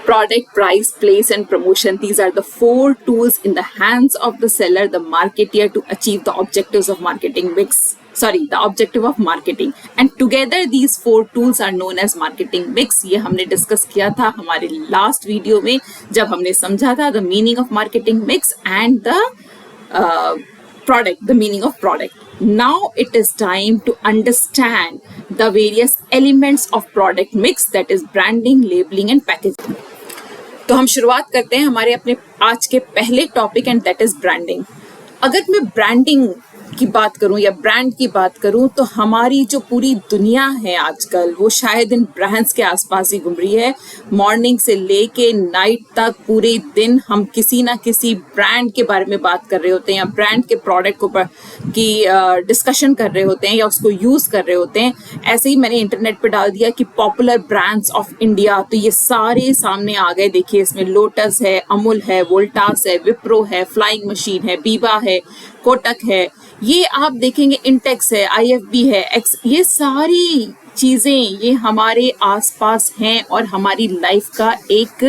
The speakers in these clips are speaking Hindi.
Product, price, place, and promotion. These are the 4 tools in the hands of the seller, the marketeer, to achieve the objectives of marketing mix. The objective of marketing. And together these 4 tools are known as marketing mix. ये हमने डिस्कस किया था हमारे लास्ट वीडियो में जब हमने समझा था the meaning of marketing mix and the product, the meaning of product. Now it is time to understand the various elements of product mix, that is branding, labeling and packaging. तो हम शुरुआत करते हैं हमारे अपने आज के पहले topic and that is branding. अगर मैं ब्रांडिंग की बात करूं या ब्रांड की बात करूं तो हमारी जो पूरी दुनिया है आजकल वो शायद इन ब्रांड्स के आसपास ही घूम रही है. मॉर्निंग से लेके नाइट तक पूरे दिन हम किसी ना किसी ब्रांड के बारे में बात कर रहे होते हैं या ब्रांड के प्रोडक्ट को की डिस्कशन कर रहे होते हैं या उसको यूज कर रहे होते हैं. ऐसे ही मैंने इंटरनेट पे डाल दिया कि पॉपुलर ब्रांड्स ऑफ इंडिया, तो ये सारे सामने आ गए. देखिए इसमें लोटस है, अमूल है, वोल्टास है, विप्रो है, फ्लाइंग मशीन है, बीबा है, कोटक है, ये आप देखेंगे इंटेक्स है, IFB है, ये सारी चीजें ये हमारे आसपास हैं और हमारी लाइफ का एक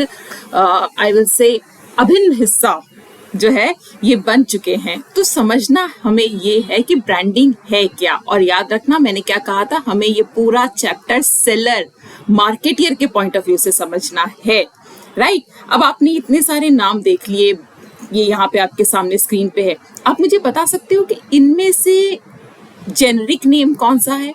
आई विल से अभिन्न हिस्सा जो है ये बन चुके हैं. तो समझना हमें ये है कि ब्रांडिंग है क्या, और याद रखना मैंने क्या कहा था, हमें ये पूरा चैप्टर सेलर मार्केटियर के पॉइंट ऑफ व्यू से समझना है. राइट. अब आपने इतने सारे नाम देख लिए, ये यहाँ पे आपके सामने स्क्रीन पे है. आप मुझे बता सकते हो कि इनमें से जेनरिक नेम कौन सा है,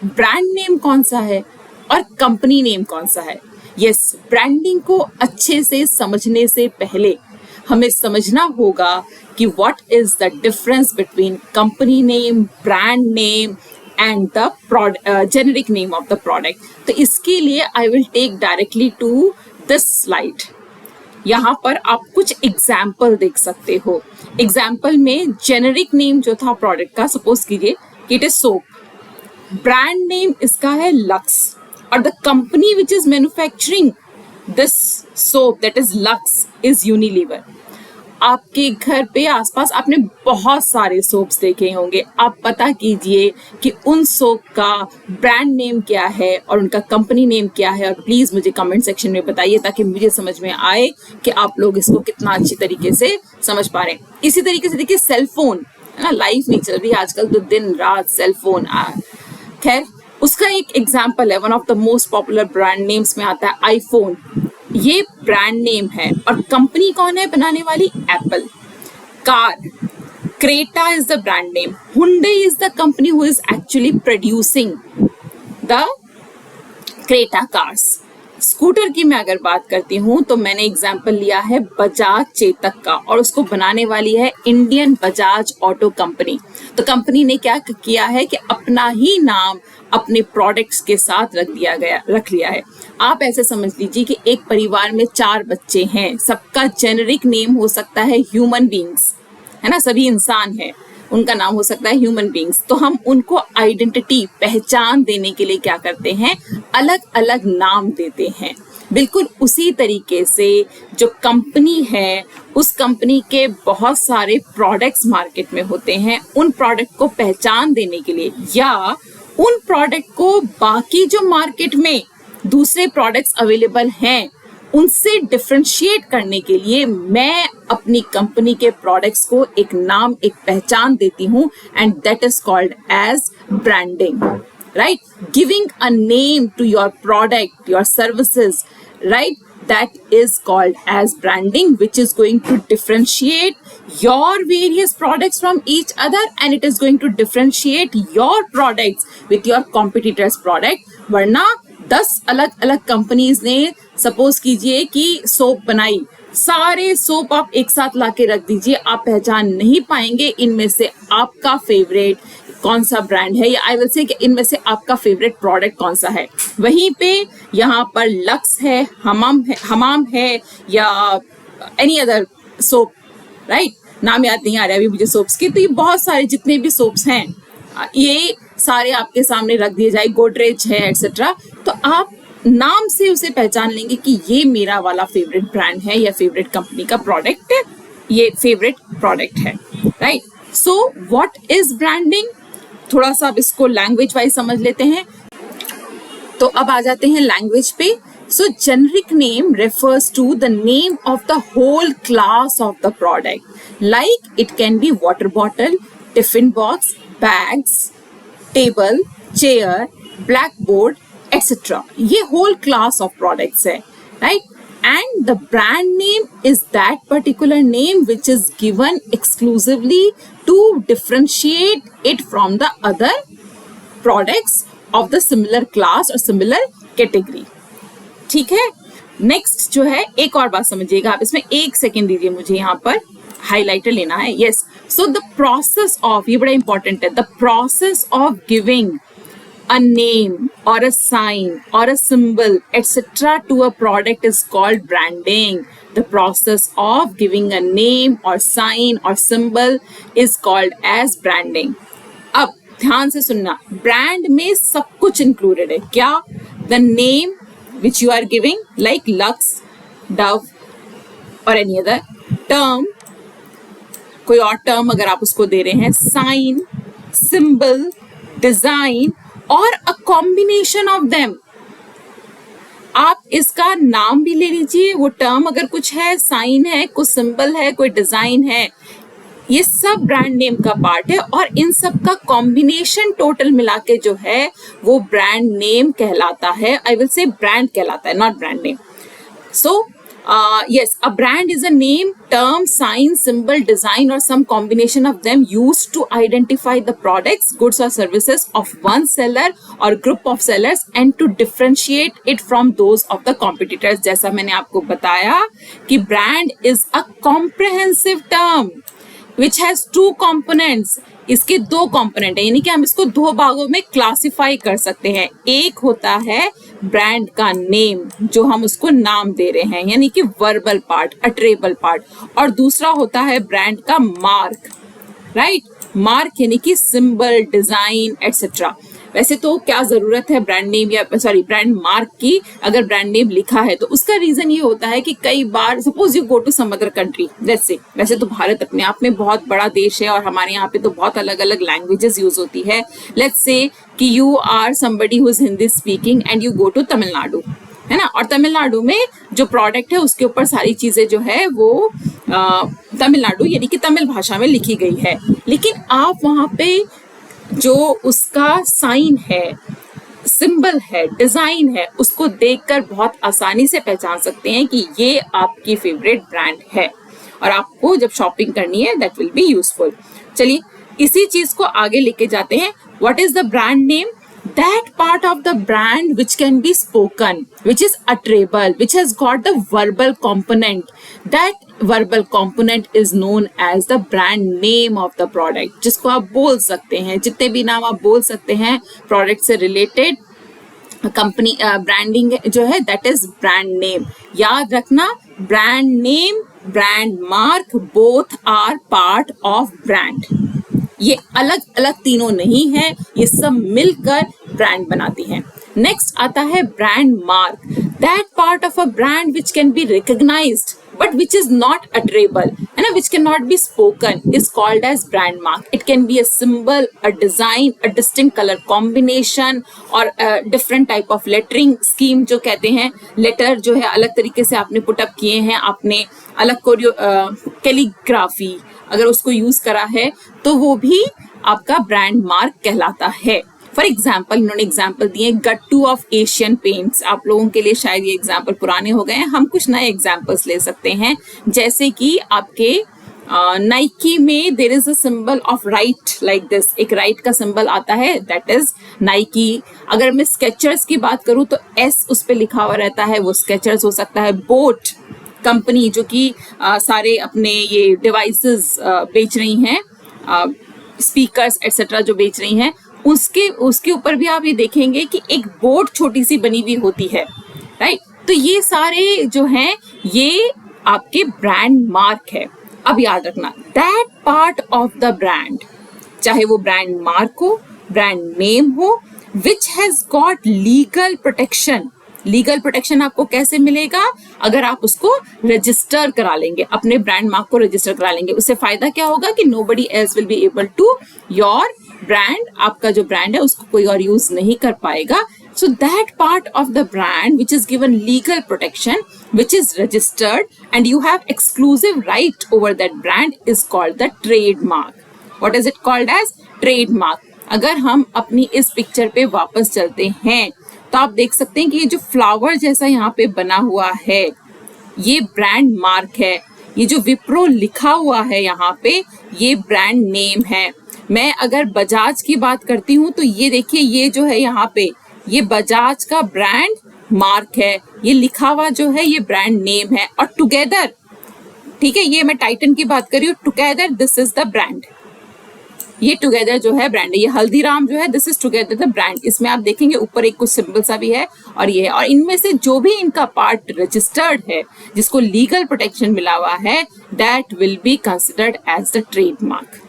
ब्रांड नेम कौन सा है और कंपनी नेम कौन सा है? यस, ब्रांडिंग को अच्छे से समझने से पहले हमें समझना होगा कि what is the difference between company name, brand name and the generic name of the product. तो इसके लिए I will take directly to this slide. यहाँ पर आप कुछ एग्जाम्पल देख सकते हो. एग्जाम्पल में जेनरिक नेम जो था प्रोडक्ट का, सपोज कीजिए it is soap, brand name इसका है लक्स, और the company which is manufacturing this soap that is lux is Unilever. आपके घर पे आसपास आपने बहुत सारे सोप्स देखे होंगे. आप पता कीजिए कि उन सोप का ब्रांड नेम क्या है और उनका कंपनी नेम क्या है, और प्लीज मुझे कमेंट सेक्शन में बताइए ताकि मुझे समझ में आए कि आप लोग इसको कितना अच्छी तरीके से समझ पा रहे हैं. इसी तरीके से देखिए सेल फोन है ना, लाइफ नहीं चल रही आजकल तो दिन रात सेल फोन. खैर उसका एक एग्जाम्पल है, one of the most popular brand names में आता है आईफोन. ये ब्रांड नेम है और कंपनी कौन है बनाने वाली? Apple. Car, Creta is the brand name. Hyundai is the company who is actually producing the Creta cars. Scooter की मैं अगर बात करती हूँ तो मैंने एग्जाम्पल लिया है बजाज चेतक का, और उसको बनाने वाली है इंडियन बजाज ऑटो कंपनी. तो कंपनी ने क्या किया है कि अपना ही नाम अपने प्रोडक्ट्स के साथ रख लिया है. आप ऐसे समझ लीजिए कि एक परिवार में 4 बच्चे हैं, सबका जेनरिक नेम हो सकता है ह्यूमन बींग्स, है ना, सभी इंसान है, उनका नाम हो सकता है ह्यूमन बींग्स. तो हम उनको आइडेंटिटी, पहचान देने के लिए क्या करते हैं, अलग अलग नाम देते हैं. बिल्कुल उसी तरीके से जो कंपनी है उस कंपनी के बहुत सारे प्रोडक्ट्स मार्केट में होते हैं. उन प्रोडक्ट को पहचान देने के लिए या उन प्रोडक्ट को बाकी जो मार्केट में दूसरे प्रोडक्ट्स अवेलेबल हैं उनसे डिफरेंशिएट करने के लिए मैं अपनी कंपनी के प्रोडक्ट्स को एक नाम, एक पहचान देती हूँ, and that is called as branding. Right, giving a name to your product, your services, right, that is called as branding, which is going to differentiate your various products from each other, and it is going to differentiate your products with your competitors product. वरना 10 अलग अलग कंपनीज ने सपोज कीजिए कि सोप बनाई, सारे सोप आप एक साथ लाके रख दीजिए, आप पहचान नहीं पाएंगे इनमें से आपका फेवरेट कौन सा ब्रांड है, या आई विल से कि इनमें से आपका फेवरेट प्रोडक्ट कौन सा है. वहीं पे यहाँ पर लक्स है, हमाम है या एनी अदर सोप, राइट, नाम याद नहीं आ रहा है अभी मुझे सोप्स के. तो ये बहुत सारे जितने भी सोप्स हैं ये सारे आपके सामने रख दिए जाए, गोदरेज है एक्सेट्रा. तो आप नाम से उसे पहचान लेंगे कि ये मेरा वाला फेवरेट ब्रांड है या फेवरेट कंपनी का प्रोडक्ट, ये फेवरेट प्रोडक्ट है. Right. So what is branding? थोड़ा सा अब इसको लैंग्वेज वाइज समझ लेते हैं. तो अब आ जाते हैं लैंग्वेज पे. So generic name refers to the name of the whole class of the product. Like it can be water bottle, tiffin box, bags, table, chair, blackboard, etc. ये whole class of products है, right? And the brand name is that particular name which is given exclusively to differentiate it from the other products of the similar class or similar category. ठीक है. नेक्स्ट जो है, एक और बात समझिएगा आप, इसमें एक सेकेंड दीजिए, मुझे यहाँ पर हाईलाइटर लेना है. Yes, so the process of, ये बड़ा इंपॉर्टेंट है, the process of giving a name or a sign or a symbol etc. to a product is called branding. The process of giving a name or sign or symbol is called as branding. अब ध्यान से सुनना, ब्रांड में सब कुछ इंक्लूडेड है. क्या? The name which you are giving, like Lux, Dove or any other term, कोई और टर्म अगर आप उसको दे रहे हैं, साइन, सिंबल, डिजाइन और अ कॉम्बिनेशन ऑफ देम. आप इसका नाम भी ले लीजिए, वो टर्म अगर कुछ है, साइन है, कुछ सिंबल है, कोई डिजाइन है, ये सब ब्रांड नेम का पार्ट है और इन सब का कॉम्बिनेशन टोटल मिला के जो है वो ब्रांड नेम कहलाता है. आई विल से ब्रांड कहलाता है, not brand name. So yes, a brand is a name, term, sign, symbol, design or some combination of them used to identify the products, goods or services of one seller or group of sellers and to differentiate it from those of the competitors. जैसा मैंने आपको बताया कि brand is a comprehensive term which has two components. इसके दो कंपोनेंट है, यानी कि हम इसको दो भागों में क्लासिफाई कर सकते हैं. एक होता है ब्रांड का नेम, जो हम उसको नाम दे रहे हैं, यानी कि वर्बल पार्ट, अटरेबल पार्ट, और दूसरा होता है ब्रांड का मार्क, राइट? मार्क यानी कि सिंबल, डिजाइन एक्सेट्रा. वैसे तो क्या जरूरत है ब्रांड नेम या ब्रांड मार्क की? अगर ब्रांड नेम लिखा है तो उसका रीजन ये होता है कि कई बार suppose you go to some other country, let's say, वैसे तो भारत अपने आप में बहुत बड़ा देश है और हमारे यहाँ पे तो बहुत अलग अलग लैंग्वेजेस यूज होती है. Let's say that you are somebody who is Hindi speaking and you go to Tamil Nadu, है ना, और तमिलनाडु में जो प्रोडक्ट है उसके ऊपर सारी चीजें जो है वो तमिलनाडु यानी कि तमिल भाषा में लिखी गई है. लेकिन आप वहाँ पे जो उसका साइन है, सिंबल है, डिजाइन है, उसको देखकर बहुत आसानी से पहचान सकते हैं कि ये आपकी फेवरेट ब्रांड है और आपको जब शॉपिंग करनी है दैट विल बी यूजफुल. चलिए इसी चीज को आगे लेके जाते हैं. What is the brand name? That part of the brand which can be spoken, which is utterable, which has got the verbal component. That verbal component is known as the brand name of the product. जिसको आप बोल सकते हैं, जितने भी नाम आप बोल सकते हैं प्रोडक्ट से रिलेटेड, कंपनी ब्रांडिंग जो है दैट इज ब्रांड नेम. याद रखना, brand name, brand mark both are part of brand. ये अलग अलग तीनों नहीं है, ये सब मिलकर ब्रांड बनाती हैं. नेक्स्ट आता है brand mark. That part of a brand which can be recognized but which is not utterable and which cannot be spoken is called as brand mark. It can be a symbol, a design, a distinct color combination or a different type of lettering scheme जो कहते हैं. लेटर जो है अलग तरीके से आपने पुटअप किए हैं, आपने अलग कैलीग्राफी अगर उसको यूज करा है तो वो भी आपका ब्रांड मार्क कहलाता है. फॉर एग्जाम्पल, इन्होंने एग्जाम्पल दिए गट्टू ऑफ एशियन पेंट्स. आप लोगों के लिए शायद ये एग्जाम्पल पुराने हो गए हैं, हम कुछ नए एग्जाम्पल्स ले सकते हैं. जैसे कि आपके नाइकी में there is a symbol of right like this, एक राइट का सिंबल आता है, दैट इज नाइकी. अगर मैं स्केचर्स की बात करूं तो एस उस पर लिखा हुआ रहता है, वो स्केचर्स हो सकता है. बोट कंपनी जो कि सारे अपने ये डिवाइसेस बेच रही हैं, स्पीकर्स एक्सेट्रा जो बेच रही हैं, उसके ऊपर भी आप ये देखेंगे कि एक बोट छोटी सी बनी हुई होती है, राइट? तो ये सारे जो हैं ये आपके ब्रांड मार्क है. अब याद रखना, that part of the brand, चाहे वो ब्रांड मार्क हो, ब्रांड नेम हो, which has got legal protection. Legal protection आपको कैसे मिलेगा? अगर आप उसको रजिस्टर करा लेंगे, अपने ब्रांड मार्क को रजिस्टर करा लेंगे. उससे फायदा क्या होगा कि nobody else will be able to your brand, आपका जो ब्रांड है उसको कोई और यूज नहीं कर पाएगा. So that part of the brand which is given legal protection, which is registered and you have exclusive right over that brand is called the trademark. What is it called as? Trademark. अगर हम अपनी इस पिक्चर पे वापस चलते हैं तो आप देख सकते हैं कि ये जो फ्लावर जैसा यहाँ पे बना हुआ है ये ब्रांड मार्क है। ये जो विप्रो लिखा हुआ है यहाँ पे ये ब्रांड नेम है। मैं अगर बजाज की बात करती हूँ तो ये देखिए ये जो है यहाँ पे ये बजाज का ब्रांड मार्क है, ये लिखा हुआ जो है ये ब्रांड नेम है। और टुगेदर, ठीक है, ये मैं टाइटन की बात कर रही हूँ, together this is the brand. ये टुगेदर जो है ब्रांड है, ये हल्दीराम जो है this is together the brand. इसमें आप देखेंगे ऊपर एक कुछ सिंबल सा भी है और ये है, और इनमें से जो भी इनका पार्ट रजिस्टर्ड है जिसको लीगल प्रोटेक्शन मिला हुआ है that will be considered as the trademark.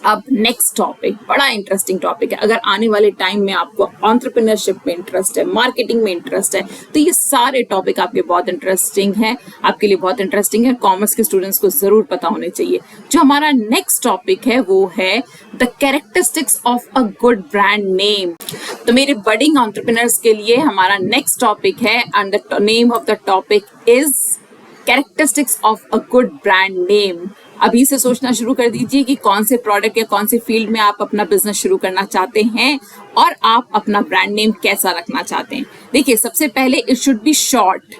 अब नेक्स्ट टॉपिक बड़ा इंटरेस्टिंग टॉपिक है। अगर आने वाले टाइम में आपको एंटरप्रेन्योरशिप में इंटरेस्ट है, मार्केटिंग में इंटरेस्ट है, तो ये सारे टॉपिक आपके बहुत इंटरेस्टिंग है, आपके लिए बहुत इंटरेस्टिंग है। कॉमर्स के स्टूडेंट्स को जरूर पता होने चाहिए। जो हमारा नेक्स्ट टॉपिक है वो है the characteristics of a good brand name. तो मेरे बडिंग एंटरप्रेन्योर्स के लिए हमारा नेक्स्ट टॉपिक है and the name of the topic is characteristics of a good brand name. अभी से सोचना शुरू कर दीजिए कि कौन से प्रोडक्ट या कौन से फील्ड में आप अपना बिजनेस शुरू करना चाहते हैं और आप अपना ब्रांड नेम कैसा रखना चाहते हैं। देखिए, सबसे पहले it should be short,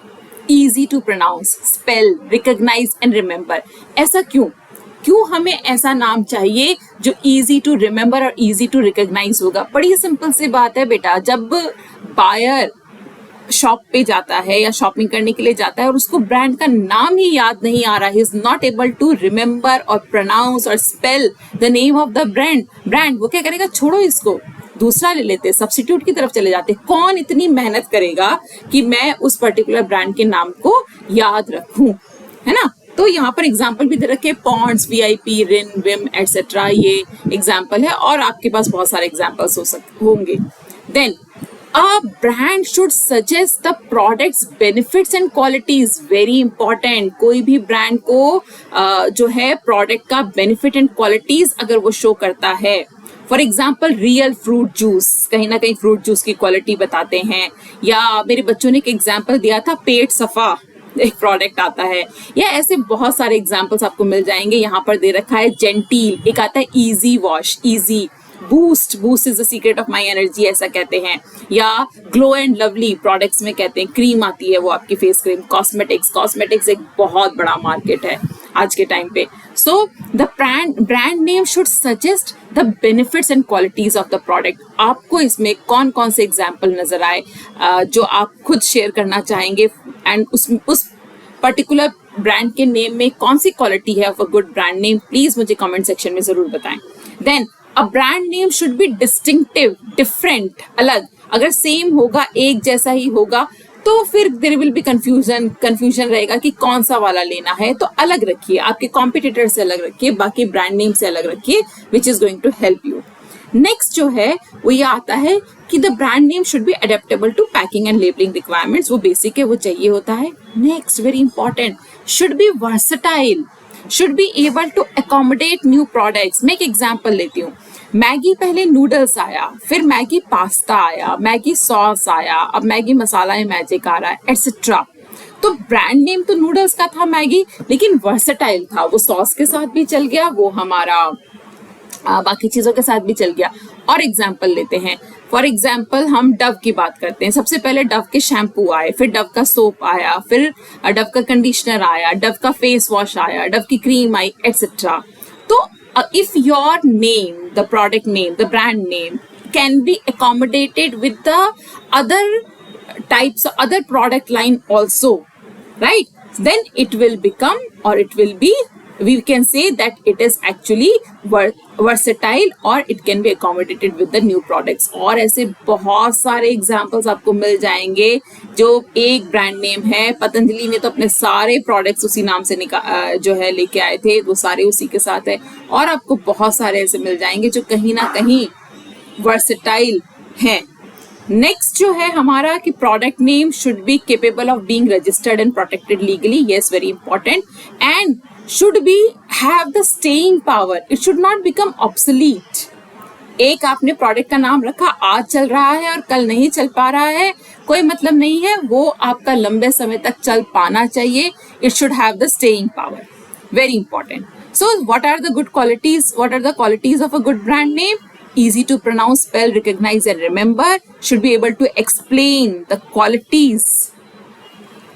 easy to pronounce, spell, recognise and remember. ऐसा क्यों हमें ऐसा नाम चाहिए जो इजी टू रिमेंबर और इजी टू रिकॉग्नाइज होगा? बड़ी सिंपल सी बात है बेटा, जब बायर शॉप पे जाता है या शॉपिंग करने के लिए जाता है और उसको ब्रांड का नाम ही याद नहीं आ रहा है, he is not able to remember और प्रोनाउंस और spell the name of the brand, वो क्या करेगा? छोड़ो, इसको दूसरा ले लेते, सब्स्टिट्यूट की तरफ चले जाते। कौन इतनी मेहनत करेगा कि मैं उस पर्टिकुलर ब्रांड के नाम को याद रखूं, है ना? तो यहाँ पर एग्जाम्पल भी दे रखे, Pond's, VIP, Rin, Vim etcetera, ये एग्जाम्पल है और आपके पास बहुत सारे एग्जाम्पल्स होंगे। Then a brand should suggest the product's benefits and qualities, very important। कोई भी ब्रांड को जो है प्रोडक्ट का बेनिफिट एंड क्वालिटीज अगर वो शो करता है, for example real fruit juice, कहीं ना कहीं फ्रूट जूस की क्वालिटी बताते हैं। या मेरे बच्चों ने एक एग्जाम्पल दिया था, पेट सफा एक प्रोडक्ट आता है, या ऐसे बहुत सारे एग्जाम्पल्स आपको मिल जाएंगे। यहाँ पर दे रखा है जेंटील, एक आता है easy wash, easy, boost is the secret of my energy ऐसा कहते हैं। या ग्लो एंड लवली प्रोडक्ट्स में कहते हैं, क्रीम आती है वो आपकी फेस क्रीम। कॉस्मेटिक्स एक बहुत बड़ा मार्केट है आज के टाइम पे। So the brand name should suggest the benefits and qualities of the product. आपको इसमें कौन कौन से एग्जाम्पल नजर आए जो आप खुद शेयर करना चाहेंगे, एंड उस पर्टिकुलर ब्रांड के नेम में कौन सी क्वालिटी है of a good brand name, please मुझे कमेंट सेक्शन में जरूर बताएं। Then a brand name should be distinctive, different, अलग। अगर सेम होगा, एक जैसा ही होगा, तो फिर देयर विल बी कंफ्यूजन रहेगा कि कौन सा वाला लेना है। तो अलग रखिए, आपके कॉम्पिटिटर से अलग रखिए, बाकी ब्रांड नेम से अलग रखिए, which is going to help you. Next जो है वो ये आता है कि the brand name should be adaptable to packing and labelling requirements. वो बेसिक है, वो चाहिए होता है। Next very important, should be versatile, should be able to accommodate new products। मैं एक एग्जाम्पल लेती हूँ, मैगी पहले नूडल्स आया, फिर मैगी पास्ता आया, मैगी सॉस आया, अब मैगी मसाला मैजिक आ रहा है, एटसेट्रा। तो ब्रांड नेम तो नूडल्स का था मैगी, लेकिन वर्सेटाइल था, वो सॉस के साथ भी चल गया, वो हमारा बाकी चीजों के साथ भी चल गया। और एग्जाम्पल लेते हैं, फॉर एग्जाम्पल हम डव की बात करते हैं। सबसे पहले डव के शैम्पू आए, फिर डव का सोप आया, फिर डव का कंडीशनर आया, डव का फेस वॉश आया, डव की क्रीम आई, एटसेट्रा। तो if your name, the product name, the brand name can be accommodated with the other types, other product line also, right? Then it will become, or it will be, we can say that it is actually versatile or it can be accommodated with the new products। और ऐसे बहुत सारे एग्जाम्पल्स आपको मिल जाएंगे। जो एक ब्रांड नेम है, पतंजलि ने तो अपने सारे प्रोडक्ट्स उसी नाम से जो है लेके आए थे, वो सारे उसी के साथ है। और आपको बहुत सारे ऐसे मिल जाएंगे जो कहीं ना कहीं वर्सेटाइल हैं। नेक्स्ट जो है हमारा कि product name should be capable of being registered and protected legally, yes, very important, and should be have the staying power, it should not become obsolete। एक आपने प्रोडक्ट का नाम रखा, आज चल रहा है और कल नहीं चल पा रहा है, कोई मतलब नहीं है, वो आपका लंबे समय तक चल पाना चाहिए. It should have the staying power. Very important. So, what are the good qualities? What are the qualities of a good brand name? Easy to pronounce, spell, recognize, and remember. Should be able to explain the qualities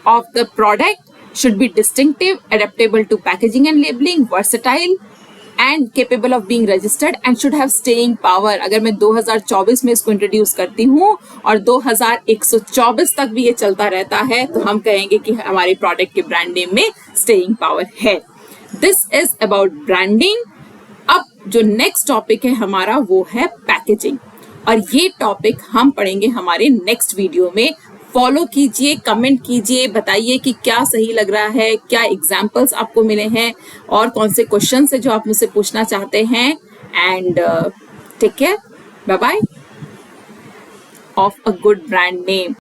of the product. Should be distinctive, adaptable to packaging and labeling, versatile, and capable of being registered, and should have staying power. अगर मैं 2024 में इसको इंट्रोड्यूस करती हूँ और 2124 तक भी ये चलता रहता है, तो हम कहेंगे कि हमारे प्रोडक्ट के ब्रांड नेम में स्टेइंग पावर है. This is about branding. अब जो नेक्स्ट टॉपिक है हमारा वो है पैकेजिंग, और ये टॉपिक हम पढ़ेंगे हमारे नेक्स्ट वीडियो में. फॉलो कीजिए, कमेंट कीजिए, बताइए कि क्या सही लग रहा है, क्या एग्जाम्पल्स आपको मिले हैं और कौन से क्वेश्चन है जो आप मुझसे पूछना चाहते हैं. And take care, bye bye. Of a good brand name.